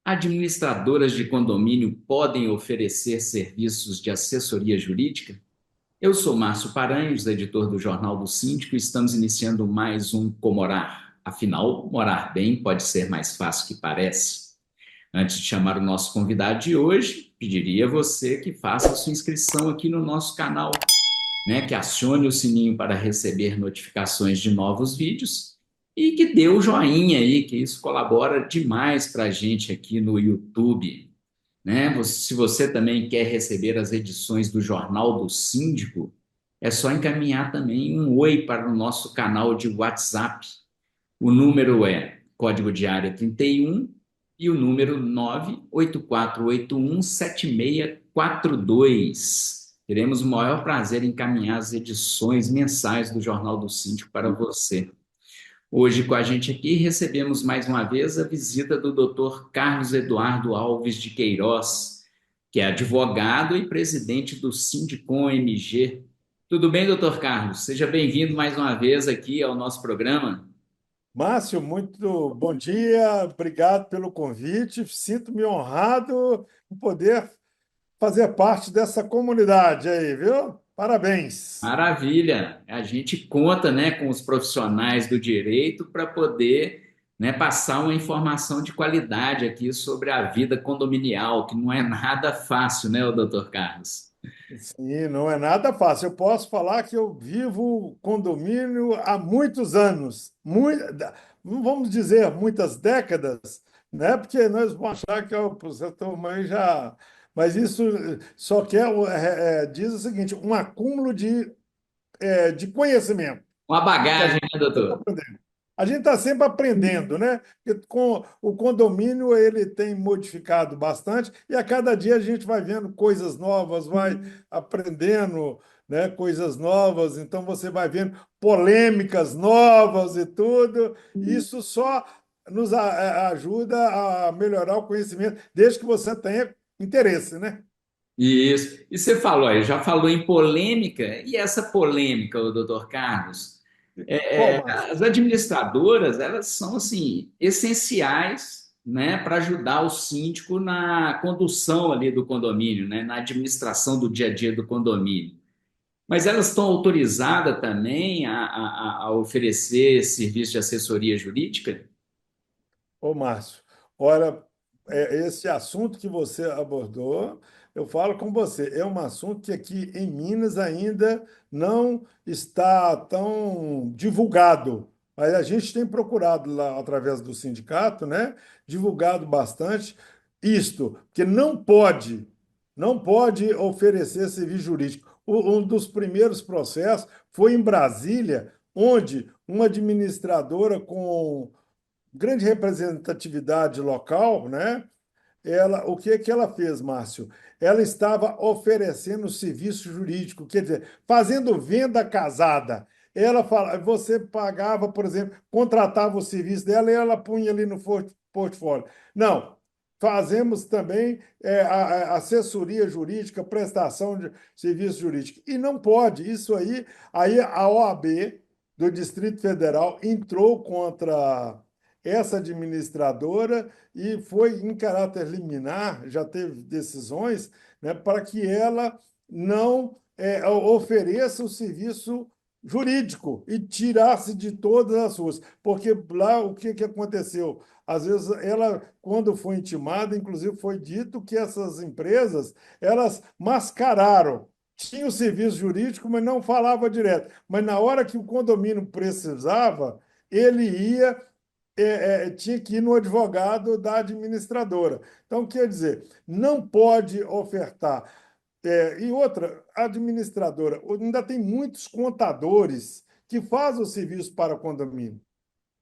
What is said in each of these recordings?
Administradoras de condomínio podem oferecer serviços de assessoria jurídica? Eu sou Márcio Paranhos, editor do Jornal do Síndico, e estamos iniciando mais um Comorar. Afinal, morar bem pode ser mais fácil que parece. Antes de chamar o nosso convidado de hoje, pediria a você que faça a sua inscrição aqui no nosso canal, né, que acione o sininho para receber notificações de novos vídeos e que dê o joinha aí, que isso colabora demais para a gente aqui no YouTube. Né? Se você também quer receber as edições do Jornal do Síndico, é só encaminhar também um oi para o nosso canal de WhatsApp. O número é código de área 31 e o número 984817642. Teremos o maior prazer em encaminhar as edições mensais do Jornal do Síndico para você. Hoje com a gente aqui recebemos mais uma vez a visita do Dr. Carlos Eduardo Alves de Queiroz, que é advogado e presidente do Sindicom MG. Tudo bem, doutor Carlos? Seja bem-vindo mais uma vez aqui ao nosso programa. Márcio, muito bom dia, obrigado pelo convite. Sinto-me honrado em poder fazer parte dessa comunidade aí, viu? Parabéns. Maravilha! A gente conta, né, com os profissionais do direito para poder, né, passar uma informação de qualidade aqui sobre a vida condominial, que não é nada fácil, né, o doutor Carlos? Sim, não é nada fácil. Eu posso falar que eu vivo condomínio há muitos anos, vamos dizer muitas décadas, né? Porque nós vamos achar que o setor mãe já. Mas isso só quer, diz o seguinte, um acúmulo de conhecimento. Uma Que a bagagem, gente né, está sempre doutor? aprendendo. A gente está sempre aprendendo, né? Porque com o condomínio ele tem modificado bastante e a cada dia a gente vai vendo coisas novas, vai aprendendo, né, coisas novas. Então você vai vendo polêmicas novas e tudo. Isso só nos ajuda a melhorar o conhecimento, desde que você tenha interesse, né? Isso. E você falou, aí, já falou em polêmica, e essa polêmica, o doutor Carlos? Qual mais? As administradoras, elas são, assim, essenciais, né, para ajudar o síndico na condução ali do condomínio, né, na administração do dia a dia do condomínio. Mas elas estão autorizadas também a oferecer serviço de assessoria jurídica? Ô, Márcio, olha, esse assunto que você abordou, eu falo com você, é um assunto que aqui em Minas ainda não está tão divulgado, mas a gente tem procurado lá, através do sindicato, né, divulgado bastante isto, que não pode oferecer serviço jurídico. Um dos primeiros processos foi em Brasília, onde uma administradora com grande representatividade local, né? O que que ela fez, Márcio? Ela estava oferecendo serviço jurídico, quer dizer, fazendo venda casada. Você pagava, por exemplo, contratava o serviço dela e ela punha ali no portfólio. Não, fazemos também a assessoria jurídica, prestação de serviço jurídico. E não pode, aí a OAB do Distrito Federal entrou contra essa administradora e foi em caráter liminar, já teve decisões, né, para que ela não ofereça o serviço jurídico e tirasse de todas as ruas. Porque lá o que, que aconteceu? Às vezes ela, quando foi intimada, inclusive foi dito que essas empresas, elas mascararam. Tinha o serviço jurídico, mas não falava direto. Mas na hora que o condomínio precisava, ele ia tinha que ir no advogado da administradora. Então, quer dizer, não pode ofertar. E outra, a administradora, ainda tem muitos contadores que fazem o serviço para condomínio.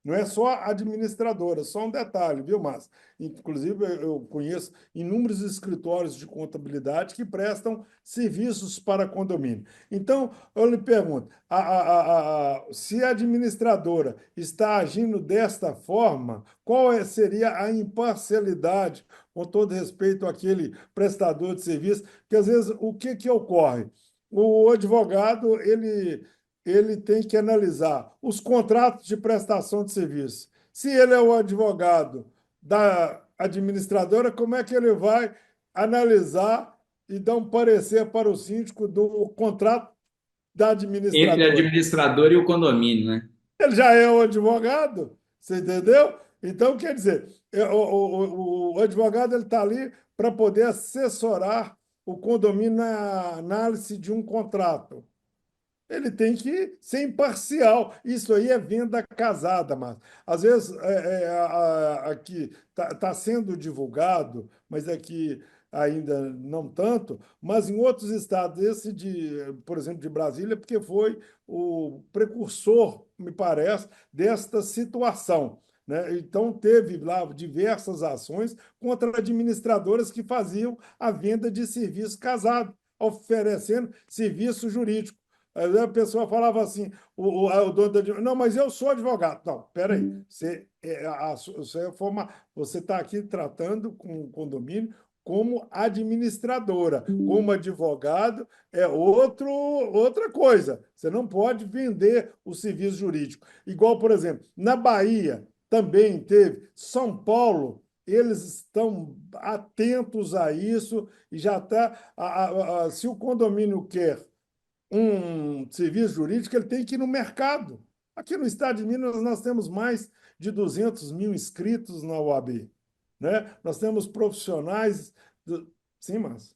Não é só a administradora, só um detalhe, viu, Márcio? Inclusive, eu conheço inúmeros escritórios de contabilidade que prestam serviços para condomínio. Então, eu lhe pergunto: se a administradora está agindo desta forma, qual seria a imparcialidade, com todo respeito àquele prestador de serviço? Porque, às vezes, o que, que ocorre? O advogado, ele tem que analisar os contratos de prestação de serviço. Se ele é o advogado da administradora, como é que ele vai analisar e dar um parecer para o síndico do contrato da Entre a administradora? administradora e o condomínio, né? Ele já é o advogado, você entendeu? Então, quer dizer, o advogado ele está ali para poder assessorar o condomínio na análise de um contrato. Ele tem que ser imparcial. Isso aí é venda casada, mas às vezes aqui está sendo divulgado, mas aqui ainda não tanto, mas em outros estados, esse por exemplo, de Brasília, porque foi o precursor, me parece, desta situação. Né? Então, teve lá diversas ações contra administradoras que faziam a venda de serviço casado, oferecendo serviço jurídico. Aí a pessoa falava assim, o dono da... Não, mas eu sou advogado. Não, peraí. Você está aqui tratando com o condomínio como administradora. Como advogado é outra coisa. Você não pode vender o serviço jurídico. Igual, por exemplo, na Bahia também teve. São Paulo, eles estão atentos a isso e já está. Se o condomínio quer um serviço jurídico, ele tem que ir no mercado. Aqui no estado de Minas, nós temos mais de 200 mil inscritos na OAB. Né? Nós temos profissionais. Sim, mas.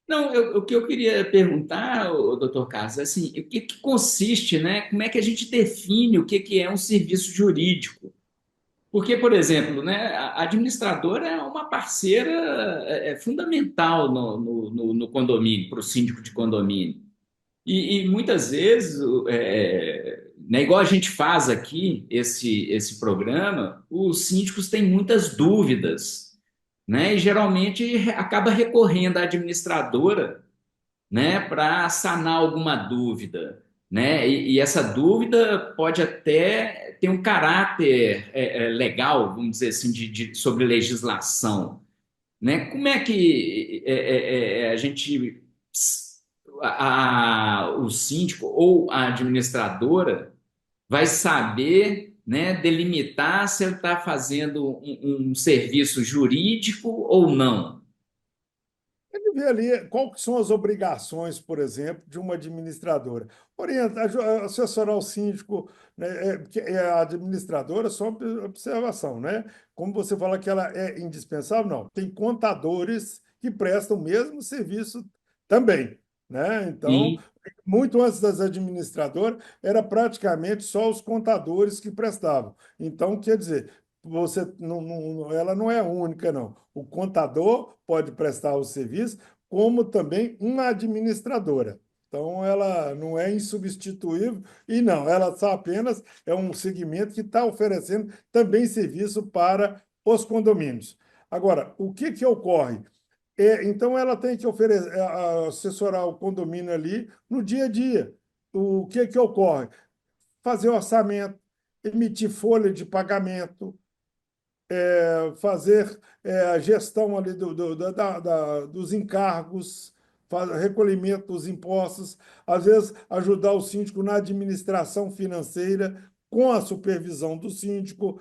Não, o que eu queria perguntar, doutor Carlos, é assim, o que consiste, né? Como é que a gente define o que é um serviço jurídico? Porque, por exemplo, né, a administradora é uma parceira fundamental no condomínio, para o síndico de condomínio. E muitas vezes, né, igual a gente faz aqui, esse programa, os síndicos têm muitas dúvidas, né? E geralmente acaba recorrendo à administradora, né, para sanar alguma dúvida, né? E essa dúvida pode até ter um caráter legal, vamos dizer assim, sobre legislação, né? Como é que a gente, o síndico ou a administradora vai saber, né, delimitar se ele está fazendo um serviço jurídico ou não? Ele vê ali quais que são as obrigações, por exemplo, de uma administradora. Orienta, assessorar o síndico, né, porque a administradora, só observação, né? Como você fala que ela é indispensável, não. Tem contadores que prestam o mesmo serviço também, né? Então, Sim. muito antes das administradoras, era praticamente só os contadores que prestavam. Então, quer dizer, ela não é única, não. O contador pode prestar o serviço, como também uma administradora. Então, ela não é insubstituível e não, ela só apenas é um segmento que está oferecendo também serviço para os condomínios. Agora, o que que ocorre? Então, ela tem que assessorar o condomínio ali no dia a dia. O que que ocorre? Fazer orçamento, emitir folha de pagamento, fazer a gestão ali dos encargos, recolhimento dos impostos, às vezes ajudar o síndico na administração financeira com a supervisão do síndico.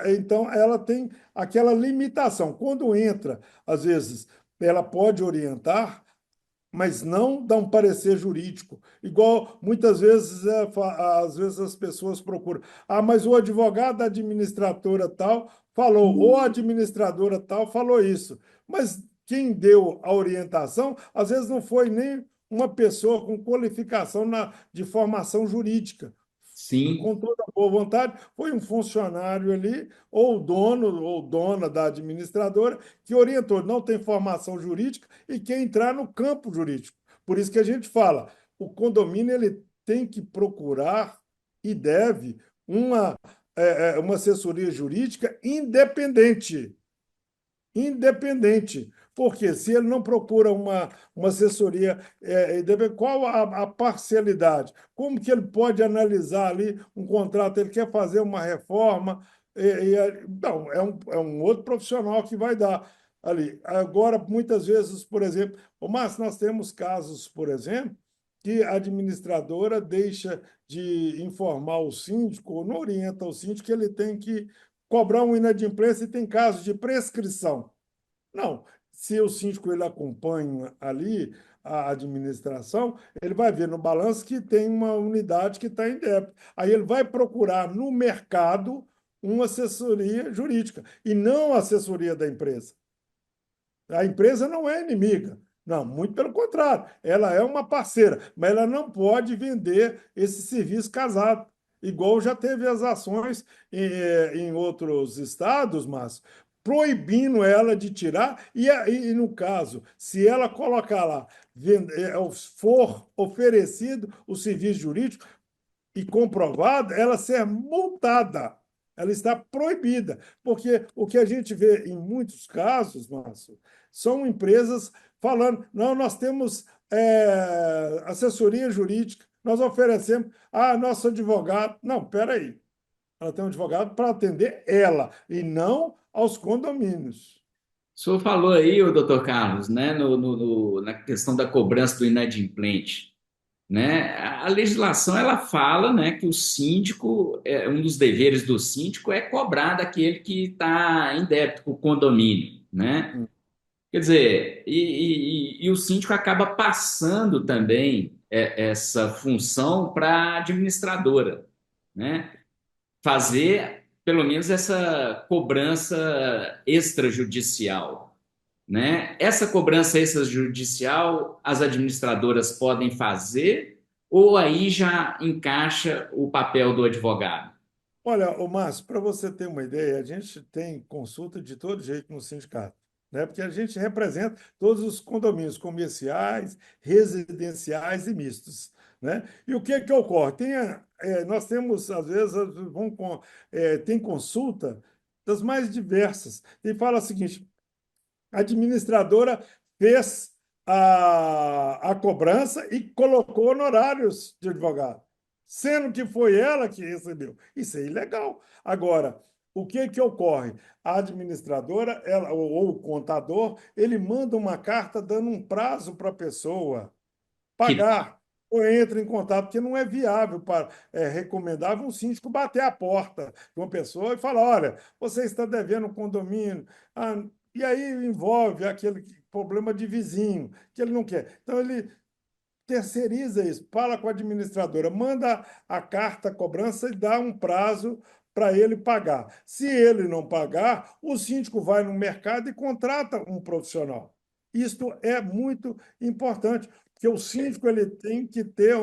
Então, ela tem aquela limitação. Quando entra, às vezes, ela pode orientar, mas não dá um parecer jurídico. Igual muitas vezes, às vezes as pessoas procuram. Ah, mas o advogado da administradora tal falou, ou a administradora tal falou isso. Mas quem deu a orientação, às vezes não foi nem uma pessoa com qualificação de formação jurídica. Sim. Com toda a boa vontade, foi um funcionário ali, ou dono ou dona da administradora, que orientou, não tem formação jurídica e quer entrar no campo jurídico. Por isso que a gente fala, o condomínio ele tem que procurar e deve uma assessoria jurídica independente. Porque se ele não procura uma assessoria, qual a parcialidade? Como que ele pode analisar ali um contrato? Ele quer fazer uma reforma? Não, é um outro profissional que vai dar ali. Agora, muitas vezes, por exemplo, mas nós temos casos, por exemplo, que a administradora deixa de informar o síndico, ou não orienta o síndico que ele tem que cobrar uma inadimplência e tem casos de prescrição. Não, se o síndico ele acompanha ali a administração, ele vai ver no balanço que tem uma unidade que está em débito. Aí ele vai procurar no mercado uma assessoria jurídica e não a assessoria da empresa. A empresa não é inimiga. Não, muito pelo contrário, ela é uma parceira, mas ela não pode vender esse serviço casado. Igual já teve as ações em outros estados, mas proibindo ela de tirar, e no caso, se ela colocar lá, for oferecido o serviço jurídico, e comprovada, ela ser multada. Ela está proibida, porque o que a gente vê em muitos casos, Márcio, são empresas falando: não, nós temos assessoria jurídica, nós oferecemos, nosso advogado. Não, espera aí. Ela tem um advogado para atender ela e não aos condomínios. O senhor falou aí, o doutor Carlos, né, na questão da cobrança do inadimplente, né? A legislação ela fala, né, que o síndico, um dos deveres do síndico é cobrar daquele que está em débito com o condomínio, né? Quer dizer, e o síndico acaba passando também essa função para a administradora, né? Fazer pelo menos essa cobrança extrajudicial, né? Essa cobrança extrajudicial as administradoras podem fazer ou aí já encaixa o papel do advogado? Olha, ô Márcio, para você ter uma ideia, a gente tem consulta de todo jeito no sindicato, né? Porque a gente representa todos os condomínios comerciais, residenciais e mistos, né? E o que é que ocorre? Nós temos, às vezes, tem consulta das mais diversas. E fala o seguinte: a administradora fez a cobrança e colocou honorários de advogado, sendo que foi ela que recebeu. Isso é ilegal. Agora, o que que ocorre? A administradora, ou o contador, ele manda uma carta dando um prazo para a pessoa Que, pagar ou entra em contato, porque não é viável, recomendável um síndico bater a porta de uma pessoa e falar: olha, você está devendo um condomínio. E aí envolve aquele problema de vizinho, que ele não quer. Então, ele terceiriza isso, fala com a administradora, manda a carta cobrança e dá um prazo para ele pagar. Se ele não pagar, o síndico vai no mercado e contrata um profissional. Isto é muito importante, porque o síndico ele tem que ter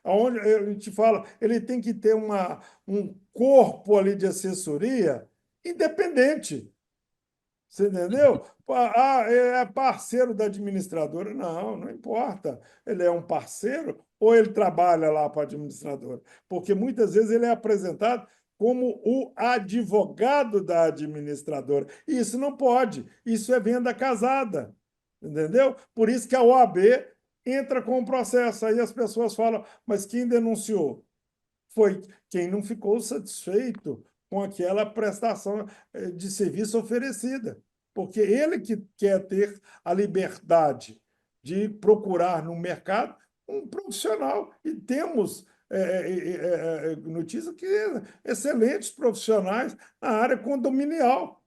aonde a gente fala, ele tem que ter um corpo ali de assessoria independente. Você entendeu? É parceiro da administradora. Não, não importa. Ele é um parceiro ou ele trabalha lá para a administradora? Porque muitas vezes ele é apresentado como o advogado da administradora. E isso não pode. Isso é venda casada. Entendeu? Por isso que a OAB entra com o processo. Aí as pessoas falam: mas quem denunciou? Foi quem não ficou satisfeito com aquela prestação de serviço oferecida, porque ele que quer ter a liberdade de procurar no mercado um profissional. E temos notícia que excelentes profissionais na área condominial.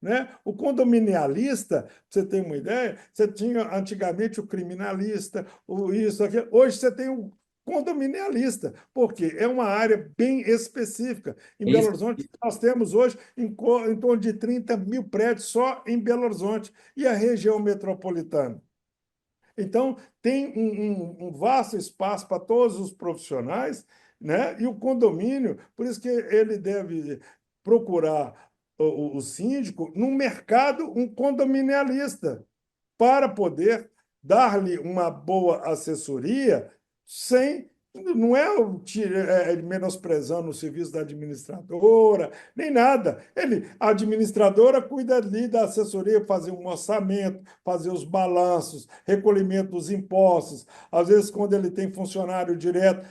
Né? O condominialista, pra você ter uma ideia, você tinha antigamente o criminalista, o isso, aquilo. Hoje você tem o condominialista, porque é uma área bem específica. Em Belo Horizonte, nós temos hoje em torno de 30 mil prédios só em Belo Horizonte e a região metropolitana. Então, tem um vasto espaço para todos os profissionais, né? E o condomínio, por isso que ele deve procurar o síndico no mercado, um condominialista, para poder dar-lhe uma boa assessoria sem. Não é menosprezando o serviço da administradora, nem nada. A administradora cuida ali da assessoria, fazer um orçamento, fazer os balanços, recolhimento dos impostos. Às vezes, quando ele tem funcionário direto,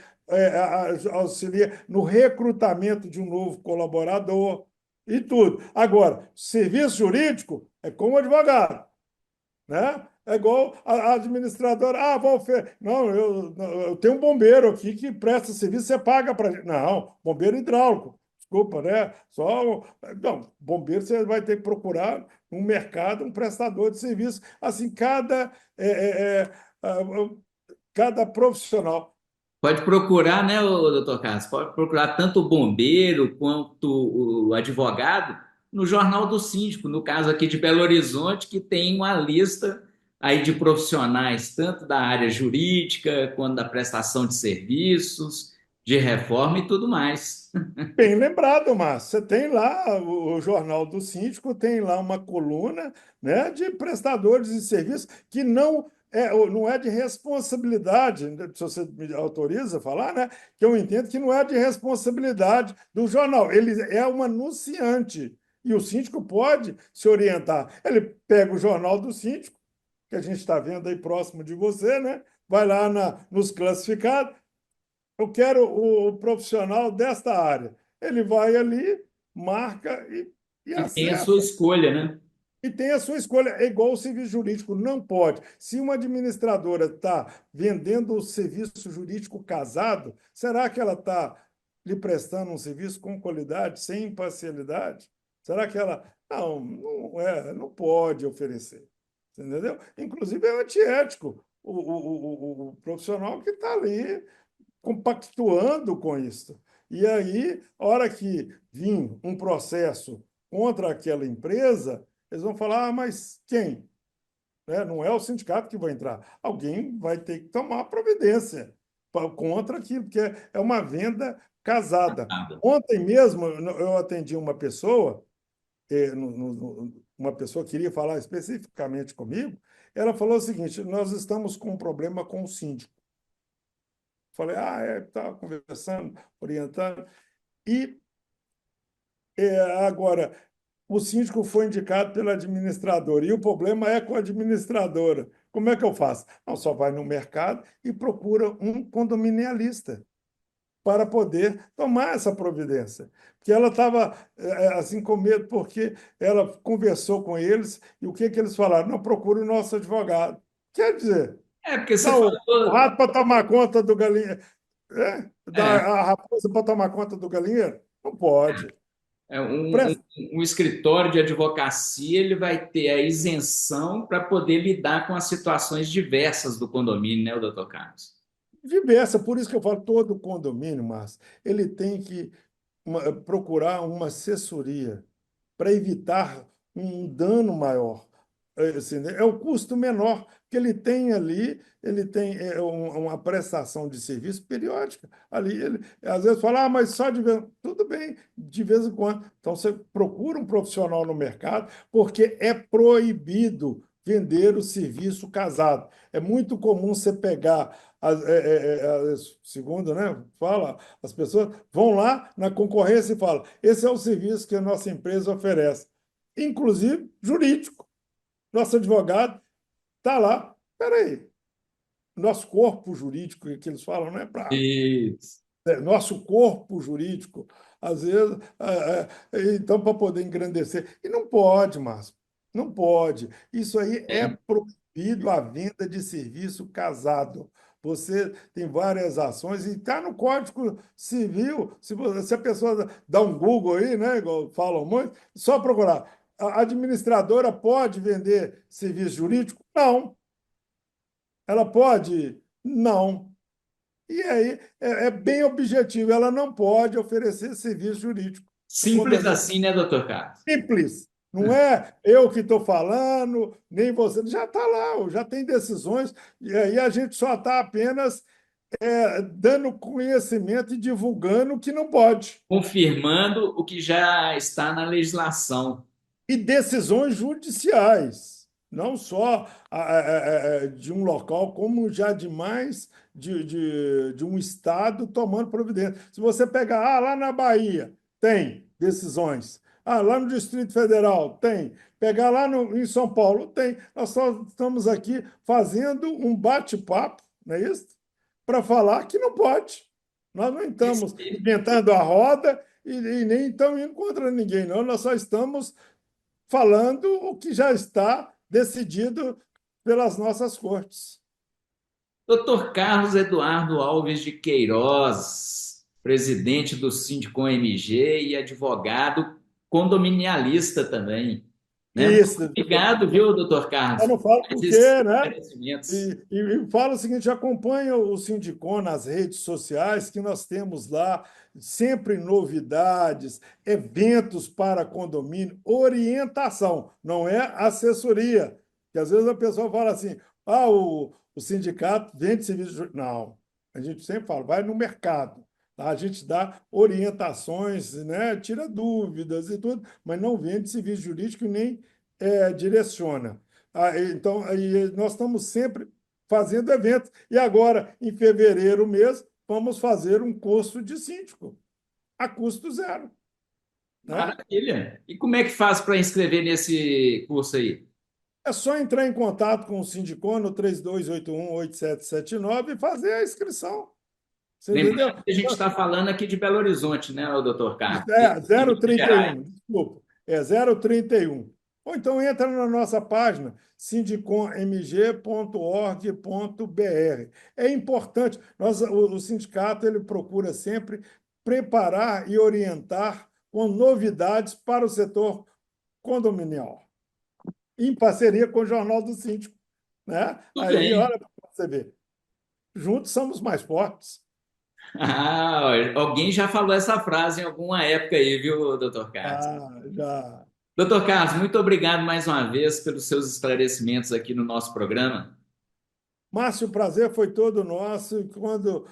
auxilia no recrutamento de um novo colaborador e tudo. Agora, serviço jurídico é como advogado, né? É igual a administradora. Não, eu tenho um bombeiro aqui que presta serviço, você paga para. Não, bombeiro hidráulico. desculpa, né? Só, não, bombeiro você vai ter que procurar um mercado, um prestador de serviço. Assim, cada profissional. Pode procurar, né, doutor Carlos? Pode procurar tanto o bombeiro quanto o advogado no Jornal do Síndico, no caso aqui de Belo Horizonte, que tem uma lista aí de profissionais, tanto da área jurídica quanto da prestação de serviços, de reforma e tudo mais. Bem lembrado, Márcio. Você tem lá o Jornal do Síndico, tem lá uma coluna, né, de prestadores de serviço que não é de responsabilidade, né, se você me autoriza a falar, né, que eu entendo que não é de responsabilidade do jornal. Ele é um anunciante e o síndico pode se orientar. Ele pega o Jornal do Síndico, que a gente está vendo aí próximo de você, né, vai lá nos classificados. Eu quero o profissional desta área. Ele vai ali, marca e E tem a sua acessa. escolha, né? E tem a sua escolha. É igual o serviço jurídico, não pode. Se uma administradora está vendendo o serviço jurídico casado, será que ela está lhe prestando um serviço com qualidade, sem imparcialidade? Será que ela. Não, não pode oferecer. Você entendeu? Inclusive, é antiético o profissional que está ali compactuando com isso. E aí, a hora que vir um processo contra aquela empresa, eles vão falar: ah, mas quem? Né? Não é o sindicato que vai entrar. Alguém vai ter que tomar providência contra aquilo, porque é uma venda casada. Nada. Ontem mesmo eu atendi uma pessoa, uma pessoa queria falar especificamente comigo, ela falou o seguinte: nós estamos com um problema com o síndico. Falei, estava conversando, orientando. E agora, o síndico foi indicado pela administradora, e o problema é com a administradora. Como é que eu faço? Não, só vai no mercado e procura um condominialista para poder tomar essa providência. Porque ela estava assim com medo, porque ela conversou com eles, e o que, que eles falaram? Não, procure o nosso advogado. Quer dizer, É, porque você dá o falou. rato para tomar conta do galinha. É? É, A raposa para tomar conta do galinheiro? Não pode. é um, um, Presta um escritório de advocacia ele vai ter a isenção para poder lidar com as situações diversas do condomínio, né, doutor Carlos? diversa, por isso que eu falo, todo condomínio, Márcio, ele tem que procurar uma assessoria para evitar um dano maior. Assim, né? É o custo menor que ele tem ali, ele tem uma prestação de serviço periódica. Ali ele às vezes fala, mas só de vez. Tudo bem, de vez em quando. Então você procura um profissional no mercado, porque é proibido vender o serviço casado. É muito comum você pegar segundo, né? Fala, as pessoas vão lá na concorrência e falam: esse é o serviço que a nossa empresa oferece, inclusive jurídico. Nosso advogado está lá. Espera aí, nosso corpo jurídico, que eles falam, não é para. Isso. Nosso corpo jurídico, às vezes, então, para poder engrandecer. E não pode, Márcio, não pode. Isso aí é É. proibido a venda de serviço casado. Você tem várias ações e está no Código Civil. Se a pessoa dá um Google aí, né, igual falam muito, só procurar. A administradora pode vender serviço jurídico? Não. Ela pode? Não. E aí é bem objetivo, ela não pode oferecer serviço jurídico no Simples condomínio. assim, né, doutor Carlos? Simples. Não é eu que estou falando, nem você. Já está lá, já tem decisões, e aí a gente só está apenas dando conhecimento e divulgando o que não pode. Confirmando o que já está na legislação. E decisões judiciais, não só de um local, como já demais de um estado tomando providência. Se você pegar, lá na Bahia, tem decisões. Lá no Distrito Federal, tem. Pegar lá em São Paulo, tem. Nós só estamos aqui fazendo um bate-papo, não é isso? Para falar que não pode. Nós não estamos inventando a roda e nem estamos indo contra ninguém, não. Nós só estamos falando o que já está decidido pelas nossas cortes. Doutor Carlos Eduardo Alves de Queiroz, presidente do Sindicom MG e advogado condominialista também, né? Muito Isso. obrigado, viu, doutor Eu Carlos, não por falo por esses quê, né? esclarecimentos. E fala o seguinte: acompanha o Sindicom nas redes sociais, que nós temos lá sempre novidades, eventos para condomínio, orientação, não é assessoria. Que às vezes a pessoa fala assim: ah, o sindicato vende serviço. Não, a gente sempre fala, vai no mercado. Tá? A gente dá orientações, né? Tira dúvidas e tudo, mas não vende serviço jurídico e nem direciona. Então, aí nós estamos sempre fazendo eventos. E agora, em fevereiro mesmo, vamos fazer um curso de síndico, a custo zero, né? Maravilha. E como é que faz para inscrever nesse curso aí? É só entrar em contato com o Sindicom no 3281-8779 e fazer a inscrição. Você entendeu? Lembrando que a gente está falando aqui de Belo Horizonte, né, doutor Carlos? E É de Minas Gerais. 031, desculpa. É 031. Ou então entra na nossa página sindicommg.org.br. É importante, o sindicato ele procura sempre preparar e orientar com novidades para o setor condominial, em parceria com o Jornal do Síndico, né? Tudo Aí, bem. olha para você ver, juntos somos mais fortes. Ah, alguém já falou essa frase em alguma época aí, viu, doutor Carlos? Ah, já. Doutor Carlos, muito obrigado mais uma vez pelos seus esclarecimentos aqui no nosso programa. Márcio, o prazer foi todo nosso. E quando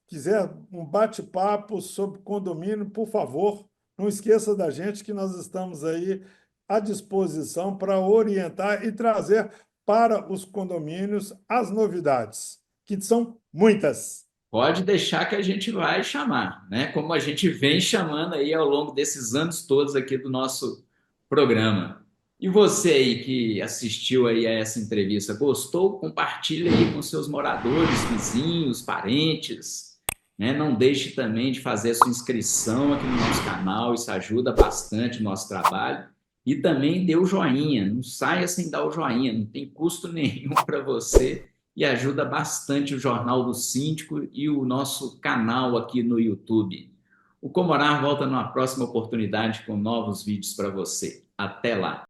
quiser um bate-papo sobre condomínio, por favor, não esqueça da gente que nós estamos aí à disposição para orientar e trazer para os condomínios as novidades, que são muitas. Pode deixar que a gente vai chamar, né? Como a gente vem chamando aí ao longo desses anos todos aqui do nosso programa. E você aí que assistiu aí a essa entrevista, gostou? Compartilha aí com seus moradores, vizinhos, parentes, né? Não deixe também de fazer a sua inscrição aqui no nosso canal, isso ajuda bastante o nosso trabalho. E também dê o joinha, não saia sem dar o joinha, não tem custo nenhum para você e ajuda bastante o Jornal do Síndico e o nosso canal aqui no YouTube. O Comorar volta numa próxima oportunidade com novos vídeos para você. Até lá!